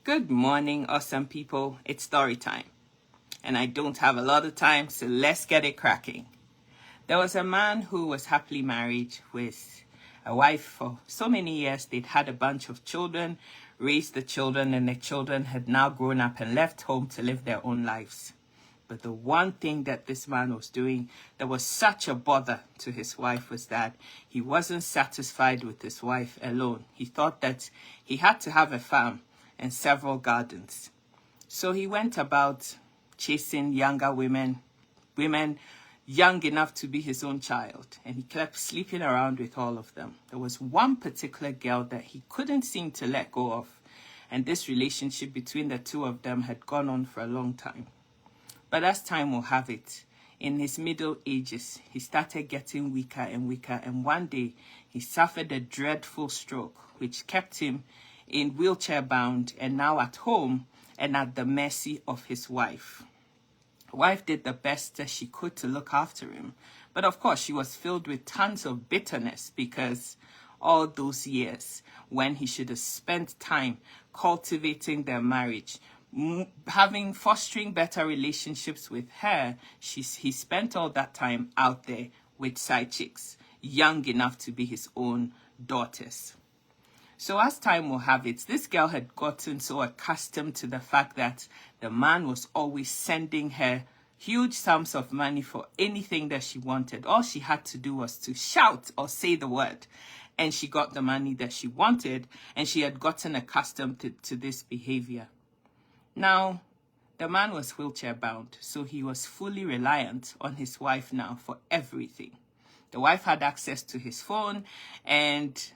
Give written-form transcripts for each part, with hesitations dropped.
Good morning, awesome people. It's story time. And I don't have a lot of time, so let's get it cracking. There was a man who was happily married with a wife for so many years. They'd had a bunch of children, raised the children, and the children had now grown up and left home to live their own lives. But the one thing that this man was doing that was such a bother to his wife was that he wasn't satisfied with his wife alone. He thought that he had to have a farm and several gardens. So he went about chasing younger women young enough to be his own child, and he kept sleeping around with all of them. There was one particular girl that he couldn't seem to let go of, and this relationship between the two of them had gone on for a long time. But as time will have it, in his middle ages, he started getting weaker and weaker, and one day he suffered a dreadful stroke, which kept him in wheelchair bound and now at home and at the mercy of his wife. The wife did the best that she could to look after him, but of course she was filled with tons of bitterness because all those years when he should have spent time cultivating their marriage, fostering better relationships with her, he spent all that time out there with side chicks, young enough to be his own daughters. So as time will have it, this girl had gotten so accustomed to the fact that the man was always sending her huge sums of money for anything that she wanted. All she had to do was to shout or say the word, and she got the money that she wanted, and she had gotten accustomed to this behavior. Now, the man was wheelchair bound, so he was fully reliant on his wife now for everything. The wife had access to his phone and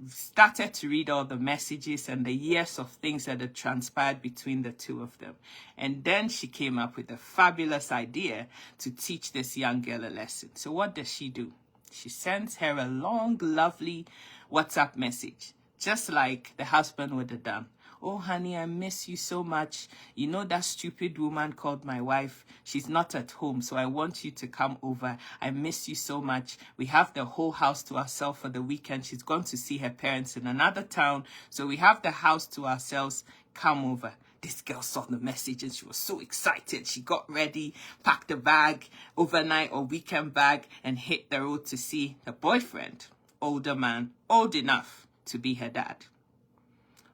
started to read all the messages and the years of things that had transpired between the two of them. And then she came up with a fabulous idea to teach this young girl a lesson. So what does she do? She sends her a long, lovely WhatsApp message, just like the husband would have done. Oh, honey, I miss you so much. You know that stupid woman called my wife? She's not at home, so I want you to come over. I miss you so much. We have the whole house to ourselves for the weekend. She's gone to see her parents in another town, so we have the house to ourselves. Come over. This girl saw the message and she was so excited. She got ready, packed a bag, overnight or weekend bag, and hit the road to see her boyfriend, older man, old enough to be her dad.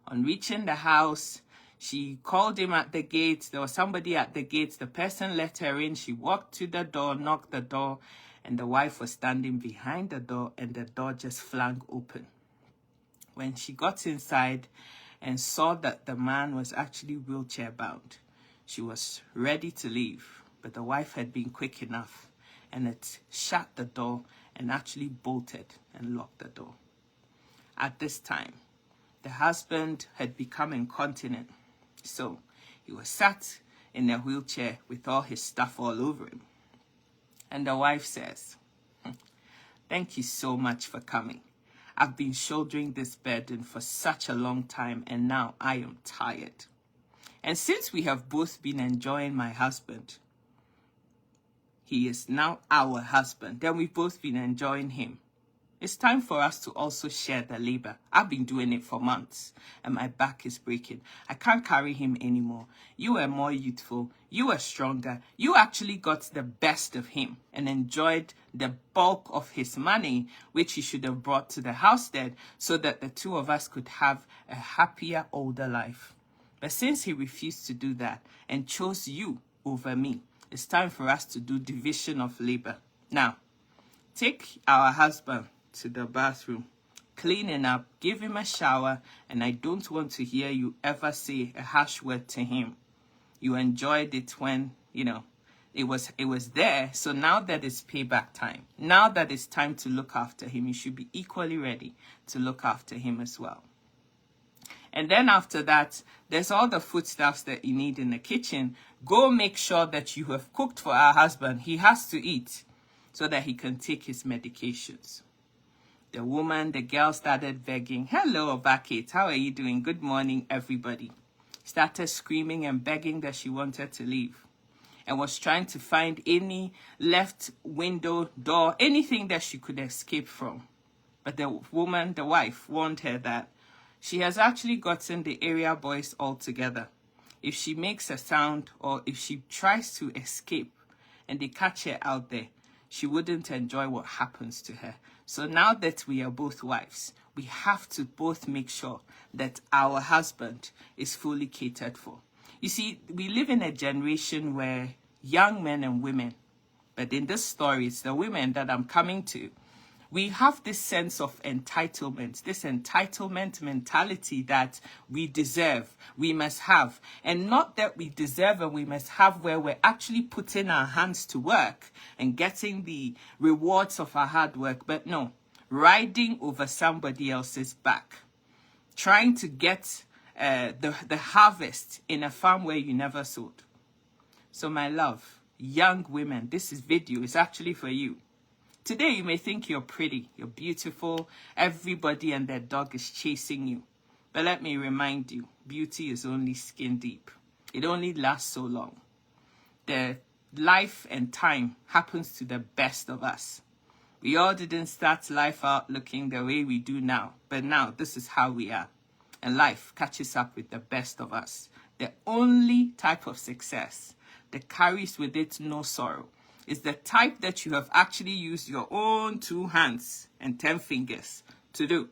On reaching the house, she called him at the gate. There was somebody at the gate. The person let her in. She walked to the door, knocked the door, and the wife was standing behind the door, and the door just flung open. When she got inside and saw that the man was actually wheelchair bound, she was ready to leave, but the wife had been quick enough and had shut the door and actually bolted and locked the door. At this time, the husband had become incontinent, so he was sat in a wheelchair with all his stuff all over him. And the wife says, "Thank you so much for coming. I've been shouldering this burden for such a long time, and now I am tired. And since we have both been enjoying my husband, he is now our husband, then we've both been enjoying him. It's time for us to also share the labor. I've been doing it for months, and my back is breaking. I can't carry him anymore. You are more youthful. You are stronger. You actually got the best of him and enjoyed the bulk of his money, which he should have brought to the housestead so that the two of us could have a happier, older life. But since he refused to do that and chose you over me, it's time for us to do division of labor. Now, take our husband to the bathroom, clean him up, give him a shower, and I don't want to hear you ever say a harsh word to him. You enjoyed it when, it was there, so now that it's payback time, now that it's time to look after him, you should be equally ready to look after him as well. And then after that, there's all the foodstuffs that you need in the kitchen. Go make sure that you have cooked for our husband. He has to eat so that he can take his medications." The girl started begging. "Hello, Obakate, how are you doing? Good morning, everybody." Started screaming and begging that she wanted to leave and was trying to find any left window, door, anything that she could escape from. But the wife, warned her that She has actually gotten the area boys all together. If she makes a sound or if she tries to escape and they catch her out there, she wouldn't enjoy what happens to her. So now that we are both wives, we have to both make sure that our husband is fully catered for. You see, we live in a generation where young men and women, but in this story, it's the women that I'm coming to, we have this sense of entitlement, this entitlement mentality that we deserve, we must have. And not that we deserve and we must have where we're actually putting our hands to work and getting the rewards of our hard work, but no, riding over somebody else's back, trying to get the harvest in a farm where you never sowed. So my love, young women, this video is actually for you. Today, you may think you're pretty, you're beautiful, everybody and their dog is chasing you. But let me remind you, beauty is only skin deep. It only lasts so long. The life and time happens to the best of us. We all didn't start life out looking the way we do now, but now this is how we are. And life catches up with the best of us. The only type of success that carries with it no sorrow is the type that you have actually used your own 2 hands and 10 fingers to do.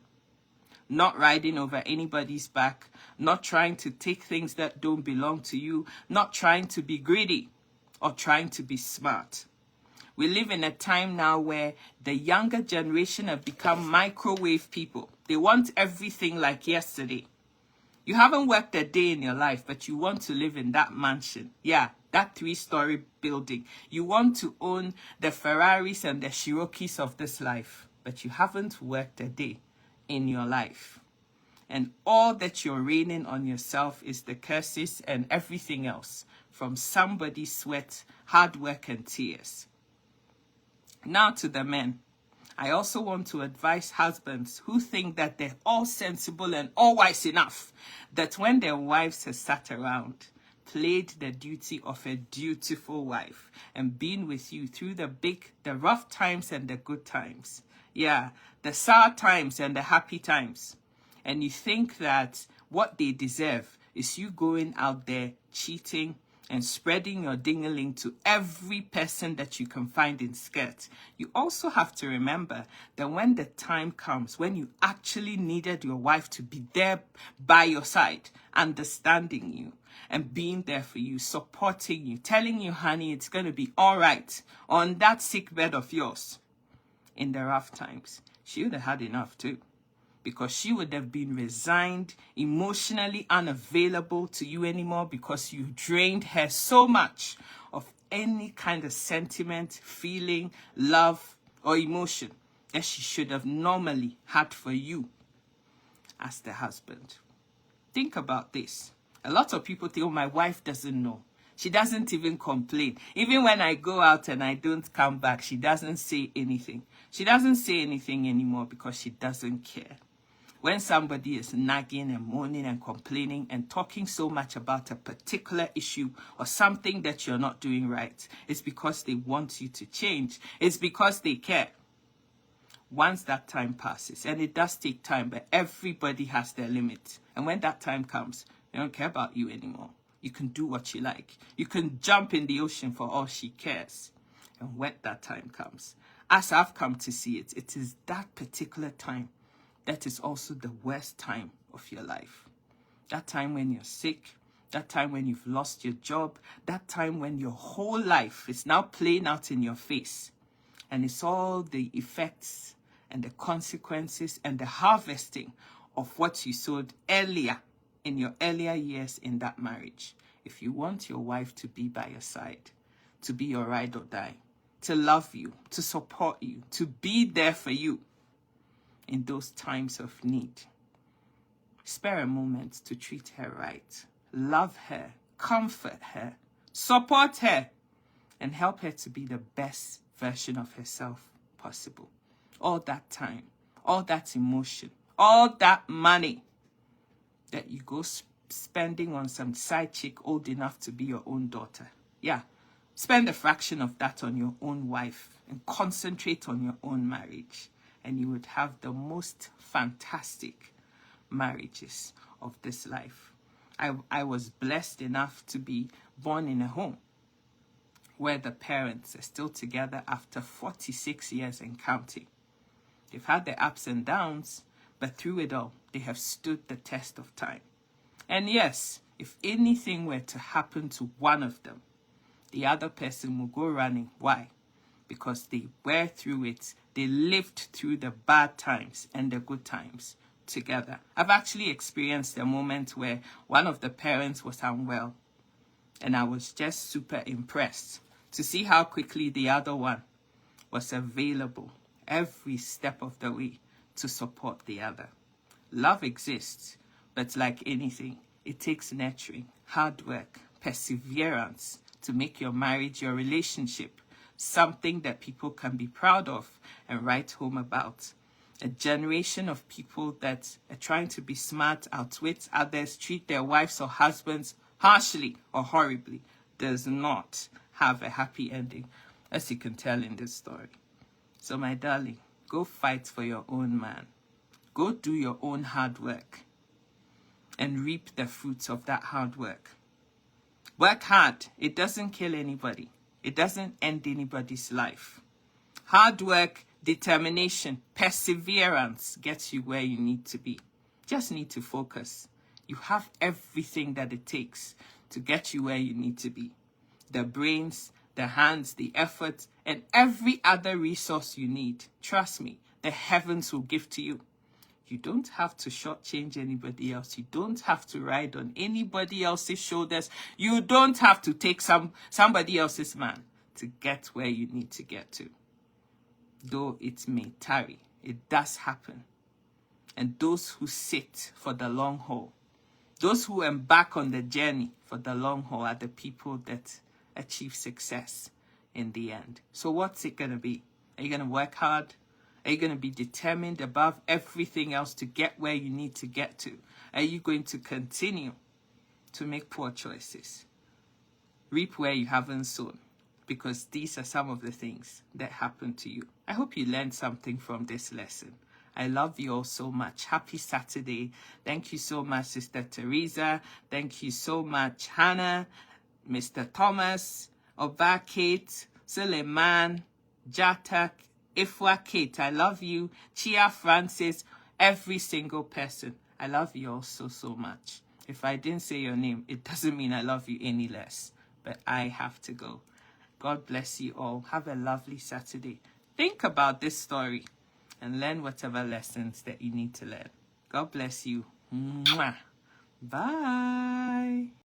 Not riding over anybody's back, not trying to take things that don't belong to you, not trying to be greedy or trying to be smart. We live in a time now where the younger generation have become microwave people. They want everything like yesterday. You haven't worked a day in your life, but you want to live in that mansion. Yeah, that 3-story building. You want to own the Ferraris and the Cherokees of this life, but you haven't worked a day in your life. And all that you're raining on yourself is the curses and everything else from somebody's sweat, hard work, and tears. Now to the men. I also want to advise husbands who think that they're all sensible and all wise enough that when their wives have sat around, played the duty of a dutiful wife and been with you through the rough times and the good times. Yeah, the sour times and the happy times. And you think that what they deserve is you going out there cheating and spreading your ding-a-ling to every person that you can find in skirt. You also have to remember that when the time comes, when you actually needed your wife to be there by your side, understanding you and being there for you, supporting you, telling you, honey, it's going to be all right on that sick bed of yours in the rough times, she would have had enough too. Because she would have been resigned, emotionally unavailable to you anymore because you drained her so much of any kind of sentiment, feeling, love, or emotion that she should have normally had for you as the husband. Think about this. A lot of people think, oh, my wife doesn't know. She doesn't even complain. Even when I go out and I don't come back, she doesn't say anything. She doesn't say anything anymore because she doesn't care. When somebody is nagging and moaning and complaining and talking so much about a particular issue or something that you're not doing right, it's because they want you to change. It's because they care. Once that time passes, and it does take time, but everybody has their limit. And when that time comes, they don't care about you anymore. You can do what you like. You can jump in the ocean for all she cares. And when that time comes, as I've come to see it, it is that particular time that is also the worst time of your life. That time when you're sick, that time when you've lost your job, that time when your whole life is now playing out in your face. And it's all the effects and the consequences and the harvesting of what you sowed earlier in your earlier years in that marriage. If you want your wife to be by your side, to be your ride or die, to love you, to support you, to be there for you, in those times of need, spare a moment to treat her right, love her, comfort her, support her, and help her to be the best version of herself possible. All that time, all that emotion, all that money that you go spending on some side chick old enough to be your own daughter. Yeah, spend a fraction of that on your own wife and concentrate on your own marriage. And you would have the most fantastic, marriages of this life. I was blessed enough to be born in a home where the parents are still together after 46 years and counting. They've had their ups and downs, but through it all, they have stood the test of time. And yes, if anything were to happen to one of them, the other person will go running. Why? Because they were through it. They lived through the bad times and the good times together. I've actually experienced a moment where one of the parents was unwell, and I was just super impressed to see how quickly the other one was available every step of the way to support the other. Love exists, but like anything, it takes nurturing, hard work, perseverance to make your marriage, your relationship, something that people can be proud of and write home about. A generation of people that are trying to be smart, outwit others, treat their wives or husbands harshly or horribly, does not have a happy ending, as you can tell in this story. So my darling, go fight for your own man. Go do your own hard work and reap the fruits of that hard work. Work hard. It doesn't kill anybody. It doesn't end anybody's life. Hard work, determination, perseverance gets you where you need to be. Just need to focus. You have everything that it takes to get you where you need to be. The brains, the hands, the effort, and every other resource you need. Trust me, the heavens will give to you. You don't have to shortchange anybody else. You don't have to ride on anybody else's shoulders. You don't have to take somebody else's man to get where you need to get to. Though it may tarry, it does happen. And those who sit for the long haul, those who embark on the journey for the long haul, are the people that achieve success in the end. So what's it going to be? Are you going to work hard? Are you going to be determined above everything else to get where you need to get to? Are you going to continue to make poor choices? Reap where you haven't sown, because these are some of the things that happen to you. I hope you learned something from this lesson. I love you all so much. Happy Saturday. Thank you so much, Sister Teresa. Thank you so much, Hannah, Mr. Thomas, Oba Kate, Suleiman, Jatak, Ifwa Kate. I love you. Chia Francis, every single person. I love you all so, so much. If I didn't say your name, it doesn't mean I love you any less. But I have to go. God bless you all. Have a lovely Saturday. Think about this story and learn whatever lessons that you need to learn. God bless you. Mwah. Bye.